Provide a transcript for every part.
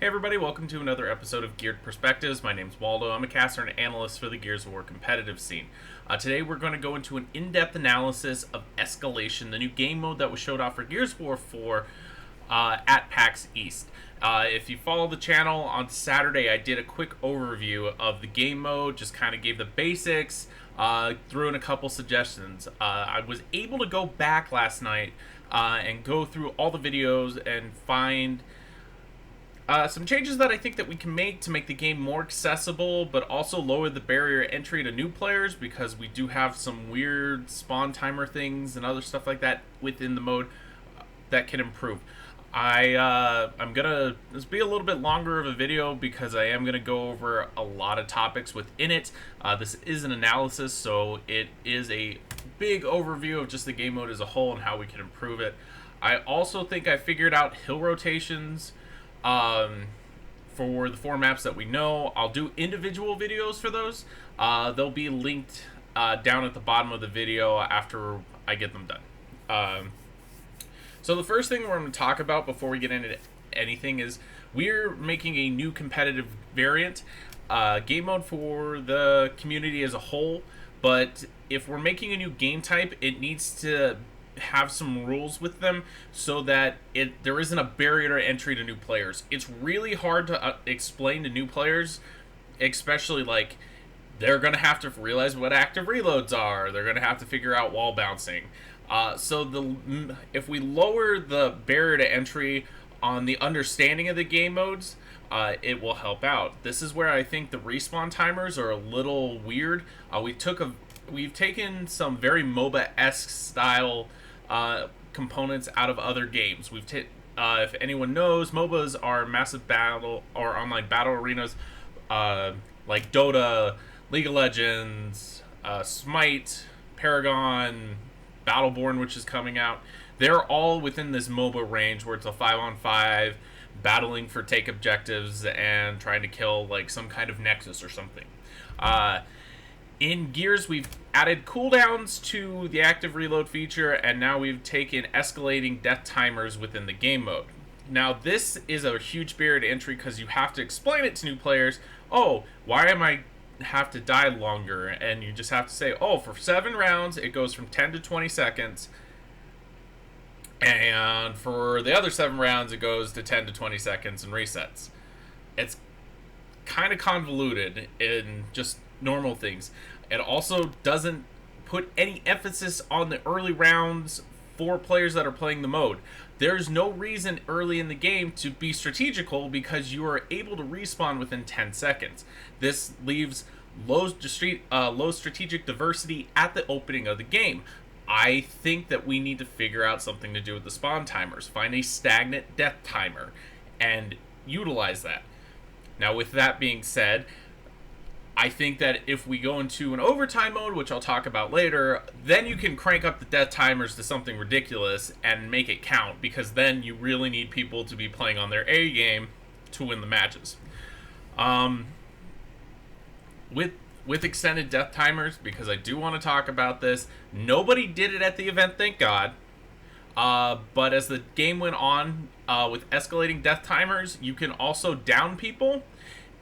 Hey everybody, welcome to another episode of Geared Perspectives. My name's Waldo. I'm a caster and analyst for the Gears of War competitive scene. Today we're going to go into an in-depth analysis of Escalation, the new game mode that was showed off for Gears of War 4 at PAX East. If you follow the channel, on Saturday I did a quick overview of the game mode, just kind of gave the basics, threw in a couple suggestions. I was able to go back last night and go through all the videos and find some changes that I think that we can make to make the game more accessible, but also lower the barrier entry to new players, because we do have some weird spawn timer things and other stuff like that within the mode that can improve. I'm gonna this be a little bit longer of a video because I am gonna go over a lot of topics within it. This is an analysis, so it is a big overview of just the game mode as a whole and how we can improve it. I also think I figured out hill rotations for the 4 maps that we know. I'll do individual videos for those. They'll be linked down at the bottom of the video after I get them done. So the first thing we're going to talk about before we get into anything is we're making a new competitive variant game mode for the community as a whole, but if we're making a new game type, it needs to have some rules with them so that there isn't a barrier to entry to new players. It's really hard to explain to new players, especially like they're going to have to realize what active reloads are. They're going to have to figure out wall bouncing. If we lower the barrier to entry on the understanding of the game modes, it will help out. This is where I think the respawn timers are a little weird. We've taken some very MOBA-esque style components out of other games. If anyone knows, MOBAs are massive battle or online battle arenas, like Dota, League of Legends, Smite, Paragon, Battleborn, which is coming out. They're all within this MOBA range where it's a 5-on-5, battling for take objectives and trying to kill like some kind of nexus or something. In Gears, we've added cooldowns to the active reload feature, and now we've taken escalating death timers within the game mode. Now, this is a huge barrier to entry because you have to explain it to new players. Oh, why am I have to die longer? And you just have to say, oh, for 7 rounds, it goes from 10 to 20 seconds. And for the other 7 rounds, it goes to 10 to 20 seconds and resets. It's kind of convoluted in just normal things. It also doesn't put any emphasis on the early rounds for players that are playing the mode. There's no reason early in the game to be strategical because you are able to respawn within 10 seconds. This leaves low strategic diversity at the opening of the game. I think that we need to figure out something to do with the spawn timers. Find a stagnant death timer and utilize that. Now, with that being said, I think that if we go into an overtime mode, which I'll talk about later, then you can crank up the death timers to something ridiculous and make it count, because then you really need people to be playing on their A game to win the matches. With extended death timers, because I do want to talk about this, nobody did it at the event, thank God. But as the game went on, with escalating death timers, you can also down people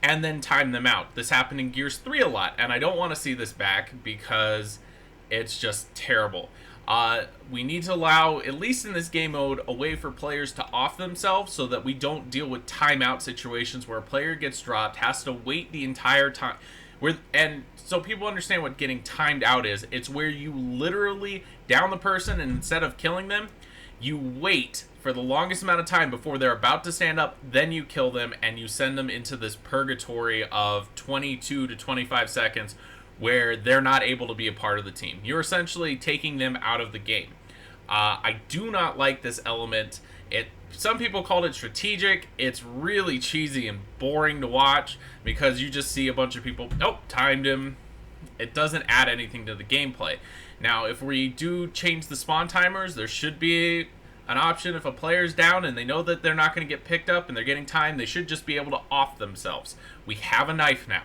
and then time them out. This happened in Gears 3 a lot, and I don't want to see this back because it's just terrible. We need to allow, at least in this game mode, a way for players to off themselves so that we don't deal with timeout situations where a player gets dropped, has to wait the entire time. And so people understand what getting timed out is. It's where you literally down the person, and instead of killing them, you wait for the longest amount of time before they're about to stand up, then you kill them, and you send them into this purgatory of 22 to 25 seconds where they're not able to be a part of the team. You're essentially taking them out of the game. I do not like this element. Some people called it strategic. It's really cheesy and boring to watch because you just see a bunch of people, oh, timed him. It doesn't add anything to the gameplay. Now, if we do change the spawn timers, there should be an option. If a player's down and they know that they're not going to get picked up and they're getting timed, they should just be able to off themselves. We have a knife now.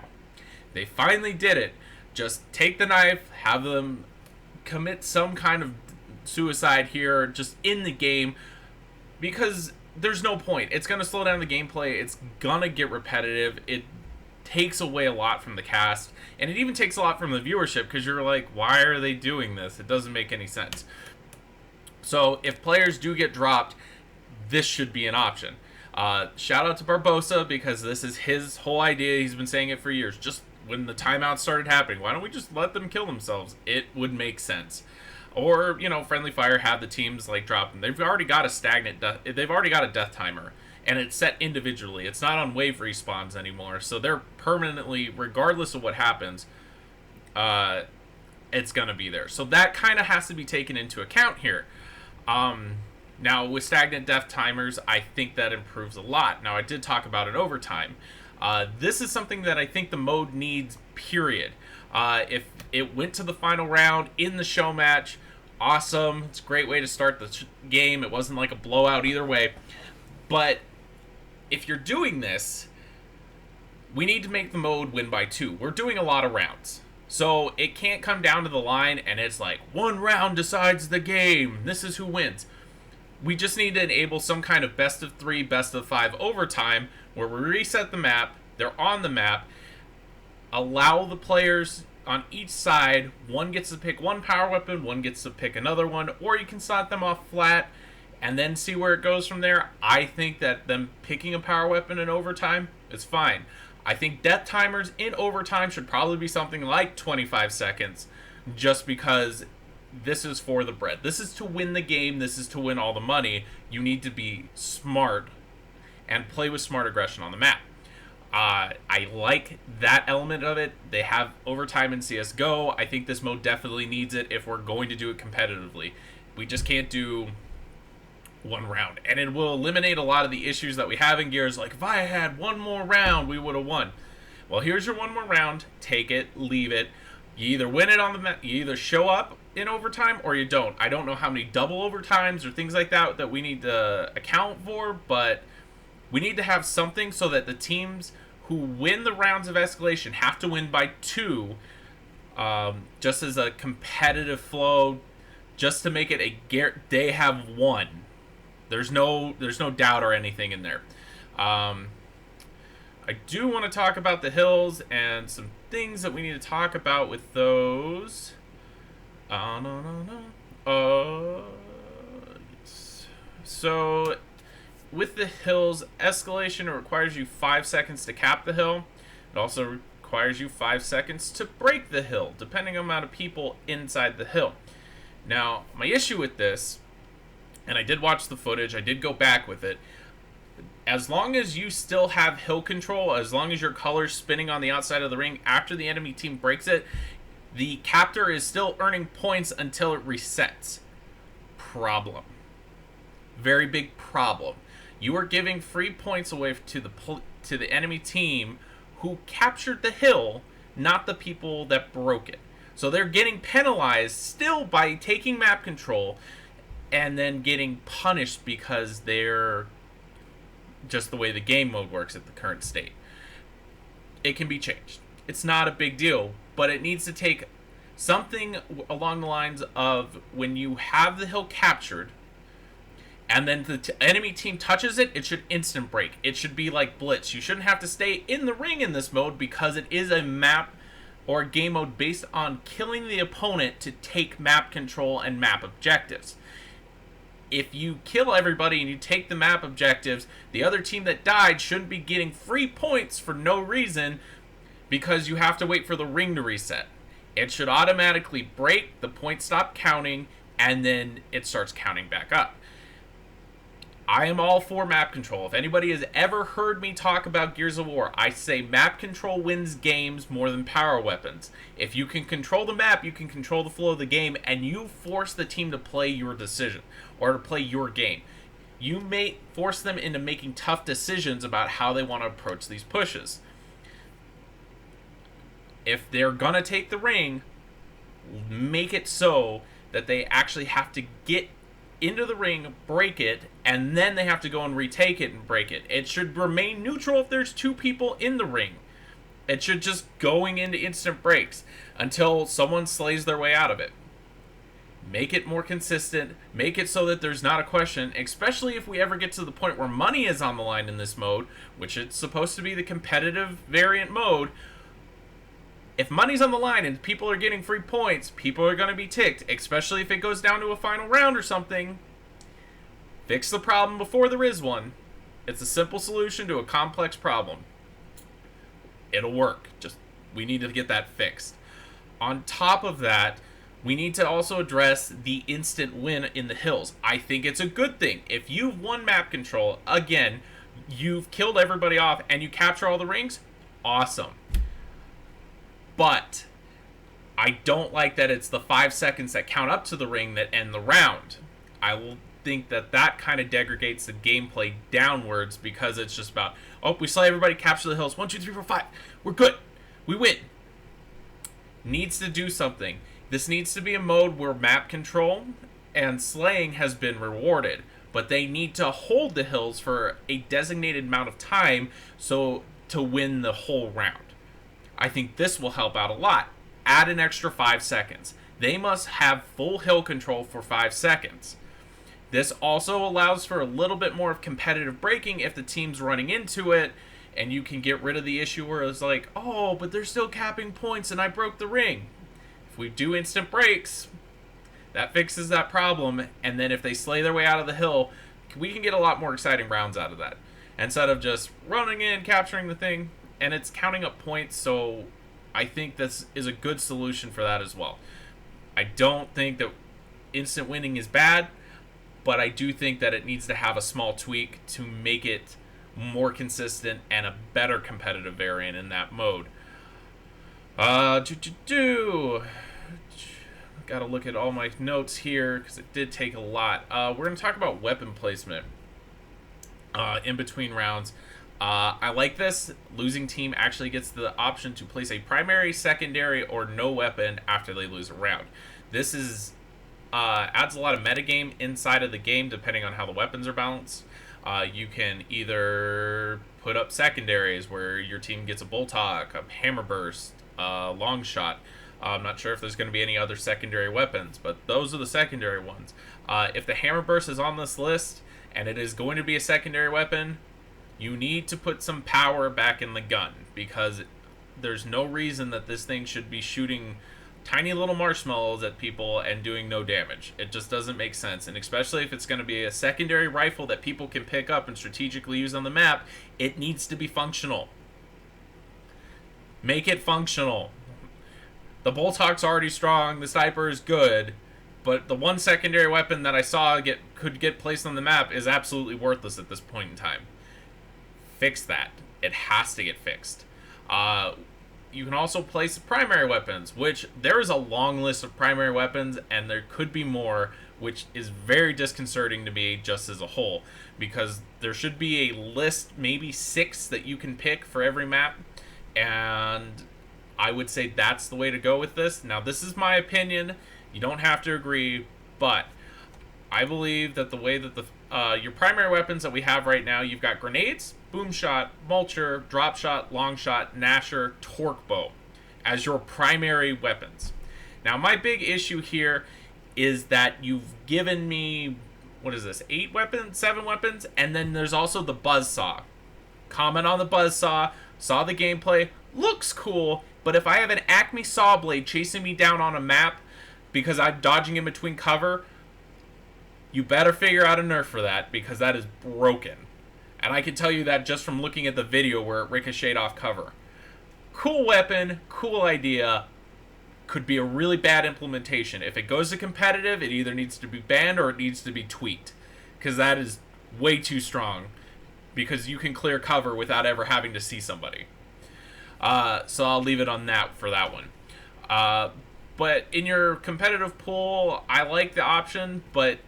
They finally did it. Just take the knife, have them commit some kind of suicide here just in the game, because there's no point. It's going to slow down the gameplay. It's going to get repetitive. It takes away a lot from the cast, and it even takes a lot from the viewership, because you're like, why are they doing this? It doesn't make any sense. So if players do get dropped, this should be an option. Shout out to Barbosa, because this is his whole idea. He's been saying it for years. Just when the timeouts started happening, why don't we just let them kill themselves? It would make sense. Or, Friendly Fire have the teams like drop them. They've already got they've already got a death timer, and it's set individually. It's not on wave respawns anymore, so they're permanently, regardless of what happens, it's gonna be there. So that kind of has to be taken into account here. Now, with stagnant death timers, I think that improves a lot. Now, I did talk about it overtime. This is something that I think the mode needs, period. If it went to the final round in the show match, awesome. It's a great way to start the game. It wasn't like a blowout either way. But if you're doing this, we need to make the mode win by 2. We're doing a lot of rounds. So it can't come down to the line and it's like, 1 round decides the game. This is who wins. We just need to enable some kind of best of 3, best of 5 overtime where we reset the map, they're on the map, allow the players on each side, one gets to pick one power weapon, one gets to pick another one, or you can start them off flat and then see where it goes from there. I think that them picking a power weapon in overtime is fine. I think death timers in overtime should probably be something like 25 seconds, just because this is for the bread. This is to win the game. This is to win all the money. You need to be smart and play with smart aggression on the map. I like that element of it. They have overtime in CSGO. I think this mode definitely needs it if we're going to do it competitively. We just can't do 1 round. And it will eliminate a lot of the issues that we have in Gears. Like, if I had 1 more round, we would have won. Well, here's your 1 more round. Take it, leave it. You either win it on the map, you either show up in overtime or you don't. I don't know how many double overtimes or things like that we need to account for, but we need to have something so that the teams who win the rounds of Escalation have to win by 2, just as a competitive flow, just to make it they have won. There's no doubt or anything in there. I do want to talk about the hills and some things that we need to talk about with those. Yes. So, with the hills, Escalation, it requires you 5 seconds to cap the hill. It also requires you 5 seconds to break the hill, depending on the amount of people inside the hill. Now, my issue with this, and I did watch the footage, I did go back with it, as long as you still have hill control, as long as your color's spinning on the outside of the ring after the enemy team breaks it, the captor is still earning points until it resets. Problem. Very big problem. You are giving free points away to the enemy team who captured the hill, not the people that broke it. So they're getting penalized still by taking map control and then getting punished because they're just the way the game mode works at the current state. It can be changed. It's not a big deal, but it needs to take something along the lines of when you have the hill captured and then the enemy team touches it, it should instant break. It should be like Blitz. You shouldn't have to stay in the ring in this mode because it is a map or a game mode based on killing the opponent to take map control and map objectives. If you kill everybody and you take the map objectives, the other team that died shouldn't be getting free points for no reason because you have to wait for the ring to reset. It should automatically break, the points stop counting, and then it starts counting back up. I am all for map control. If anybody has ever heard me talk about Gears of War, I say map control wins games more than power weapons. If you can control the map, you can control the flow of the game, and you force the team to play your decision, or to play your game. You may force them into making tough decisions about how they want to approach these pushes. If they're gonna take the ring, make it so that they actually have to get into the ring, break it, and then they have to go and retake it and break it. It should remain neutral if there's 2 people in the ring. It should just going into instant breaks until someone slays their way out of it. Make it more consistent. Make it so that there's not a question, especially if we ever get to the point where money is on the line in this mode, which it's supposed to be the competitive variant mode. If money's on the line and people are getting free points, people are going to be ticked, especially if it goes down to a final round or something. Fix the problem before there is one. It's a simple solution to a complex problem. It'll work. Just, we need to get that fixed. On top of that, we need to also address the instant win in the hills. I think it's a good thing. If you've won map control, again, you've killed everybody off and you capture all the rings, awesome. But I don't like that it's the 5 seconds that count up to the ring that end the round. I will think that kind of degrades the gameplay downwards, because it's just about, oh, we slay everybody, capture the hills, 1, 2, 3, 4, 5, we're good, we win. Needs to do something. This needs to be a mode where map control and slaying has been rewarded, but they need to hold the hills for a designated amount of time so to win the whole round. I think this will help out a lot. Add an extra 5 seconds. They must have full hill control for 5 seconds. This also allows for a little bit more of competitive breaking if the team's running into it, and you can get rid of the issue where it's like, oh, but they're still capping points and I broke the ring. If we do instant breaks, that fixes that problem, and then if they slay their way out of the hill, we can get a lot more exciting rounds out of that. Instead of just running in, capturing the thing, and it's counting up points, so I think this is a good solution for that as well. I don't think that instant winning is bad, but I do think that it needs to have a small tweak to make it more consistent and a better competitive variant in that mode. Gotta look at all my notes here, because it did take a lot. We're going to talk about weapon placement in between rounds. I like this. Losing team actually gets the option to place a primary, secondary, or no weapon after they lose a round. This is adds a lot of metagame inside of the game, depending on how the weapons are balanced. You can either put up secondaries where your team gets a bolt hawk, a hammer burst, long shot. I'm not sure if there's going to be any other secondary weapons, but those are the secondary ones. If the hammer burst is on this list and it is going to be a secondary weapon, you need to put some power back in the gun, because there's no reason that this thing should be shooting tiny little marshmallows at people and doing no damage. It just doesn't make sense, and especially if it's going to be a secondary rifle that people can pick up and strategically use on the map, it needs to be functional. Make it functional. The bolt hawk's already strong, the sniper is good, but the one secondary weapon that I saw could get placed on the map is absolutely worthless at this point in time. Fix that. It has to get fixed. You can also place primary weapons, which there is a long list of primary weapons, and there could be more, which is very disconcerting to me just as a whole, because there should be a list, maybe 6 that you can pick for every map, and I would say that's the way to go with this. Now, this is my opinion. You don't have to agree, but I believe that the way that your primary weapons that we have right now, you've got grenades, boom shot, mulcher, drop shot, long shot, nasher, torque bow as your primary weapons. Now, my big issue here is that you've given me, what is this, 8 weapons, 7 weapons, and then there's also the buzzsaw. Comment on the buzzsaw, saw the gameplay, looks cool, but if I have an Acme saw blade chasing me down on a map because I'm dodging in between cover, you better figure out a nerf for that, because that is broken. And I can tell you that just from looking at the video where it ricocheted off cover. Cool weapon, cool idea, could be a really bad implementation. If it goes to competitive, it either needs to be banned or it needs to be tweaked, because that is way too strong, because you can clear cover without ever having to see somebody. So I'll leave it on that for that one. But in your competitive pool, I like the option, but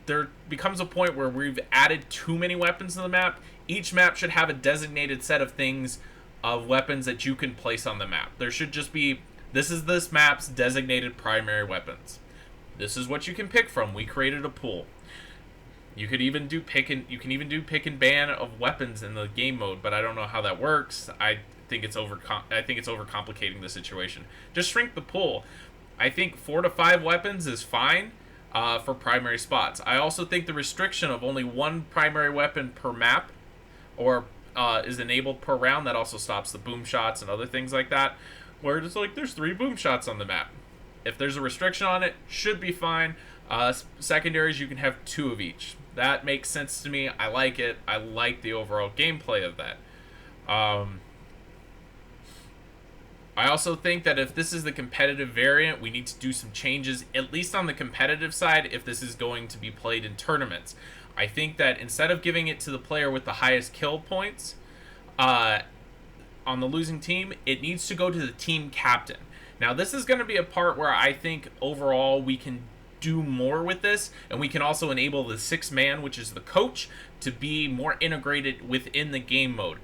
there becomes a point where we've added too many weapons to the map. Each map should have a designated set of things, of weapons that you can place on the map. There should just be, this is this map's designated primary weapons. This is what you can pick from. We created a pool. You could even do pick and ban of weapons in the game mode, but I don't know how that works. I think it's overcomplicating the situation. Just shrink the pool. I think 4 to 5 weapons is fine for primary spots. I also think the restriction of only one primary weapon per map or is enabled per round, that also stops the boom shots and other things like that, where it's like there's 3 boom shots on the map. If there's a restriction on it, should be fine. Secondaries, you can have 2 of each. That makes sense to me. I like it. I like the overall gameplay of that. I also think that if this is the competitive variant, we need to do some changes, at least on the competitive side, if this is going to be played in tournaments. I think that instead of giving it to the player with the highest kill points on the losing team, it needs to go to the team captain. Now, this is going to be a part where I think overall we can do more with this, and we can also enable the 6th man, which is the coach, to be more integrated within the game mode.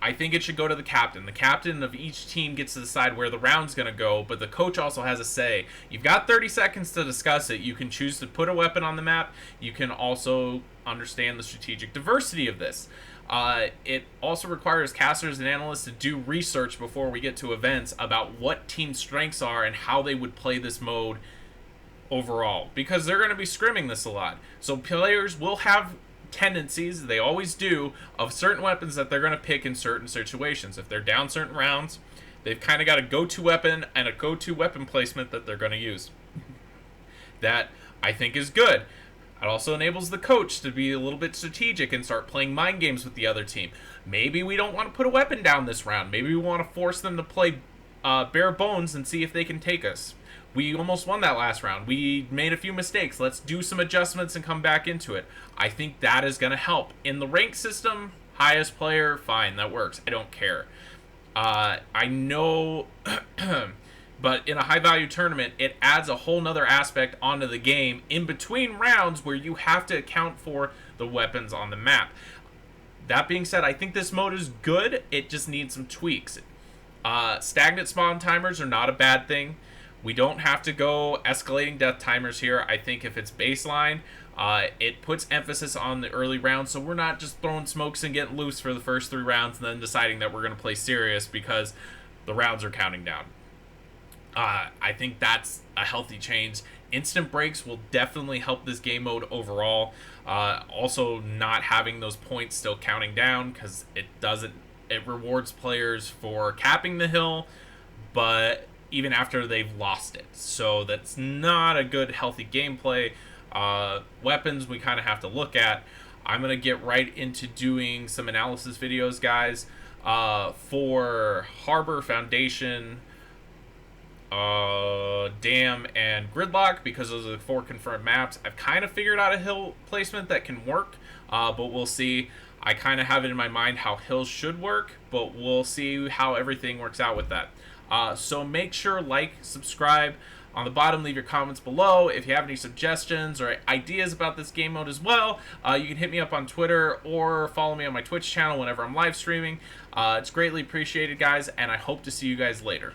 I think it should go to the captain. The captain of each team gets to decide where the round's going to go, but the coach also has a say. You've got 30 seconds to discuss it. You can choose to put a weapon on the map. You can also understand the strategic diversity of this. It also requires casters and analysts to do research before we get to events about what team strengths are and how they would play this mode overall, because they're going to be scrimming this a lot. So players will have tendencies, they always do, of certain weapons that they're going to pick in certain situations. If they're down certain rounds, they've kind of got a go-to weapon and a go-to weapon placement that they're going to use. That I think is good. It also enables the coach to be a little bit strategic and start playing mind games with the other team. Maybe we don't want to put a weapon down this round. Maybe we want to force them to play bare bones and see if they can take us. We almost won that last round. We made a few mistakes. Let's do some adjustments and come back into it. I think that is going to help. In the rank system, highest player, fine, that works. I don't care. I know, but in a high-value tournament, it adds a whole nother aspect onto the game in between rounds where you have to account for the weapons on the map. That being said, I think this mode is good. It just needs some tweaks. Stagnant spawn timers are not a bad thing. We don't have to go escalating death timers here. I think if it's baseline, it puts emphasis on the early rounds, so we're not just throwing smokes and getting loose for the first 3 rounds and then deciding that we're going to play serious because the rounds are counting down. I think that's a healthy change. Instant breaks will definitely help this game mode overall. Also, not having those points still counting down, because it rewards players for capping the hill, but even after they've lost it. So that's not a good, healthy gameplay. Weapons we kind of have to look at. I'm going to get right into doing some analysis videos, guys, for Harbor, Foundation, Dam, and Gridlock, because those are the 4 confirmed maps. I've kind of figured out a hill placement that can work, but we'll see. I kind of have it in my mind how hills should work, but we'll see how everything works out with that. So make sure, like, subscribe. On the bottom, leave your comments below. If you have any suggestions or ideas about this game mode as well, you can hit me up on Twitter or follow me on my Twitch channel whenever I'm live streaming. It's greatly appreciated, guys, and I hope to see you guys later.